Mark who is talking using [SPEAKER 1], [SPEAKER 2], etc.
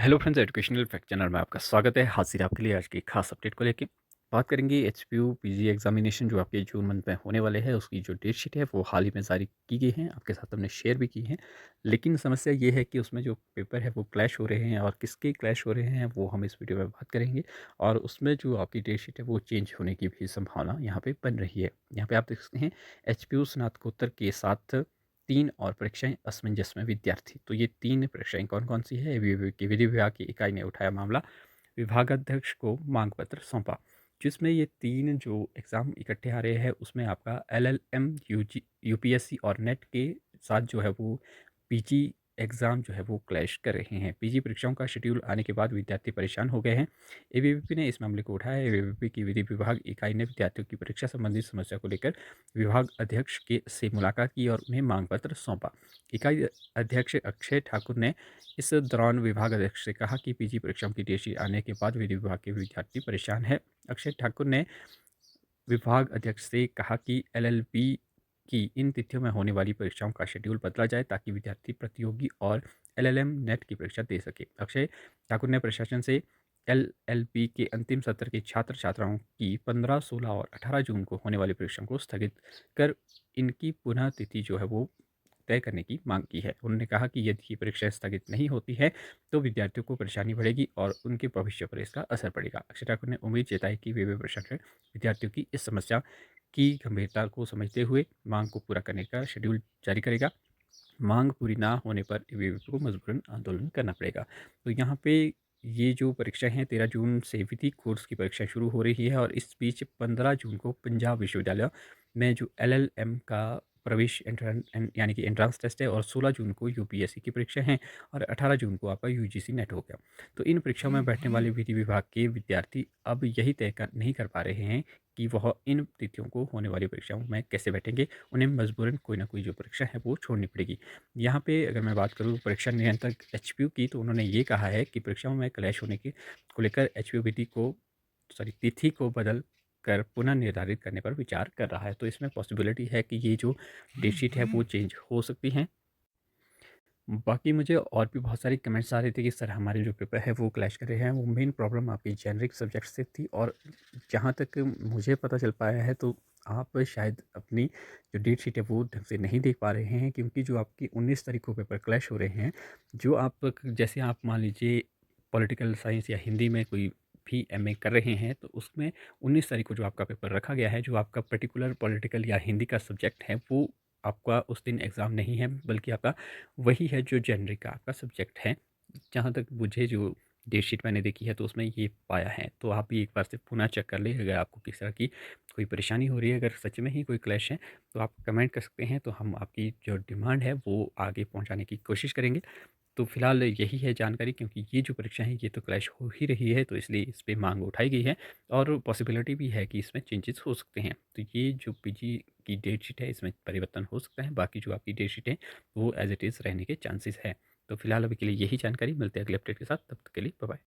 [SPEAKER 1] Hello friends, educational fact channel में आपका स्वागत है। हाजिर आपके लिए आज की खास अपडेट को लेके बात करेंगे। एचपीयू पीजी एग्जामिनेशन जो आपके जून मंथ में होने वाले हैं, उसकी जो डेट शीट है वो हाल ही में जारी की गई है। आपके साथ हमने शेयर भी की है, लेकिन समस्या ये है कि उसमें जो पेपर है वो क्लैश हो रहे हैं, और किसके क्लैश हो रहे हैं वो हम इस वीडियो में बात करेंगे। और उसमें जो आपकी डेट शीट है वो चेंज होने की भी संभावना यहाँ पे बन रही है। यहाँ पे आप देख सकते हैं, एचपीयू स्नातकोत्तर के साथ 3 और परीक्षाएँ असमंजस में विद्यार्थी। तो ये 3 परीक्षाएँ कौन-कौन सी है? विधि विभाग की इकाई ने उठाया मामला, विभागाध्यक्ष को मांग पत्र सौंपा। जिसमें ये 3 जो एग्ज़ाम इकट्ठे आ रहे हैं, उसमें आपका एलएलएम, यूपीएससी और नेट के साथ जो है वो पीजी एग्ज़ाम जो है वो क्लैश कर रहे हैं। पीजी परीक्षाओं का शेड्यूल आने के बाद विद्यार्थी परेशान हो गए हैं। एबीवीपी ने इस मामले को उठाया है। एबीवीपी की विधि विभाग इकाई ने विद्यार्थियों की परीक्षा संबंधी समस्या को लेकर विभाग अध्यक्ष के से मुलाकात की और उन्हें मांग पत्र सौंपा। इकाई अध्यक्ष अक्षय ठाकुर ने इस दौरान विभाग अध्यक्ष से कहा कि पीजी परीक्षाओं की डेट शीट आने के बाद विधि विभाग के विद्यार्थी परेशान है। अक्षय ठाकुर ने विभाग अध्यक्ष से कहा कि एलएलबी की इन तिथियों में होने वाली परीक्षाओं का शेड्यूल बदला जाए ताकि विद्यार्थी प्रतियोगी और एलएलएम नेट की परीक्षा दे सके। अक्षय ठाकुर ने प्रशासन से एलएलबी के अंतिम सत्र के छात्र छात्राओं की 15, 16 और 18 जून को होने वाली परीक्षाओं को स्थगित कर इनकी पुनः तिथि जो है वो तय करने की मांग की है। उन्होंने कहा कि यदि ये परीक्षाएं स्थगित नहीं होती है तो विद्यार्थियों को परेशानी बढ़ेगी और उनके भविष्य पर इसका असर पड़ेगा। अक्षय ठाकुर ने उम्मीद जताई कि वे प्रशासन विद्यार्थियों की इस समस्या की गंभीरता को समझते हुए मांग को पूरा करने का शेड्यूल जारी करेगा। मांग पूरी ना होने पर एबीवीपी को मजबूरन आंदोलन करना पड़ेगा। तो यहाँ पे ये जो परीक्षाएं हैं, 13 जून से विधि कोर्स की परीक्षा शुरू हो रही है, और इस बीच 15 जून को पंजाब विश्वविद्यालय में जो एलएलएम का प्रवेश यानी कि एंट्रांस टेस्ट है, और 16 जून को यूपीएससी की परीक्षा है, और 18 जून को आपका यूजीसी नेट हो गया। तो इन परीक्षाओं में बैठने वाले विधि विभाग के विद्यार्थी अब यही नहीं कर पा रहे हैं कि वह इन तिथियों को होने वाली परीक्षाओं में कैसे बैठेंगे। उन्हें मजबूरन कोई ना कोई जो परीक्षा है वो छोड़नी पड़ेगी। यहाँ पे अगर मैं बात करूँ परीक्षा नियंत्रक एचपीयू की, तो उन्होंने ये कहा है कि परीक्षाओं में क्लैश होने की को लेकर एचपीयू तिथि को बदल कर पुनः निर्धारित करने पर विचार कर रहा है। तो इसमें पॉसिबिलिटी है कि ये जो डेट शीट है वो चेंज हो सकती है। बाकी मुझे और भी बहुत सारे कमेंट्स आ रहे थे कि सर हमारे जो पेपर है वो क्लैश कर रहे हैं। वो मेन प्रॉब्लम आपकी जेनरिक सब्जेक्ट से थी, और जहाँ तक मुझे पता चल पाया है तो आप शायद अपनी जो डेट शीट है वो ढंग से नहीं देख पा रहे हैं, क्योंकि जो आपकी 19 तारीख को पेपर क्लैश हो रहे हैं, जो आप जैसे आप मान लीजिए पॉलिटिकल साइंस या हिंदी में कोई भी एमए कर रहे हैं, तो उसमें 19 तारीख को जो आपका पेपर रखा गया है, जो आपका पर्टिकुलर पॉलिटिकल या हिंदी का सब्जेक्ट है, वो आपका उस दिन एग्ज़ाम नहीं है, बल्कि आपका वही है जो जेनरिक का आपका सब्जेक्ट है। जहाँ तक मुझे जो डेट शीट मैंने देखी है तो उसमें ये पाया है। तो आप भी एक बार से पुनः चेक कर लें, अगर आपको किसी तरह की कोई परेशानी हो रही है, अगर सच में ही कोई क्लैश है, तो आप कमेंट कर सकते हैं, तो हम आपकी जो डिमांड है वो आगे पहुँचाने की कोशिश करेंगे। तो फिलहाल यही है जानकारी, क्योंकि ये जो परीक्षा है ये तो क्लैश हो ही रही है, तो इसलिए इस पे मांग उठाई गई है, और पॉसिबिलिटी भी है कि इसमें चेंजेस हो सकते हैं। तो ये जो पीजी की डेट शीट है इसमें परिवर्तन हो सकता है, बाकी जो आपकी डेट शीट है वो एज इट इज़ रहने के चांसेस है। तो फिलहाल अभी के लिए यही जानकारी, मिलते हैं अगले अपडेट के साथ, तब तक के लिए बाय बाय।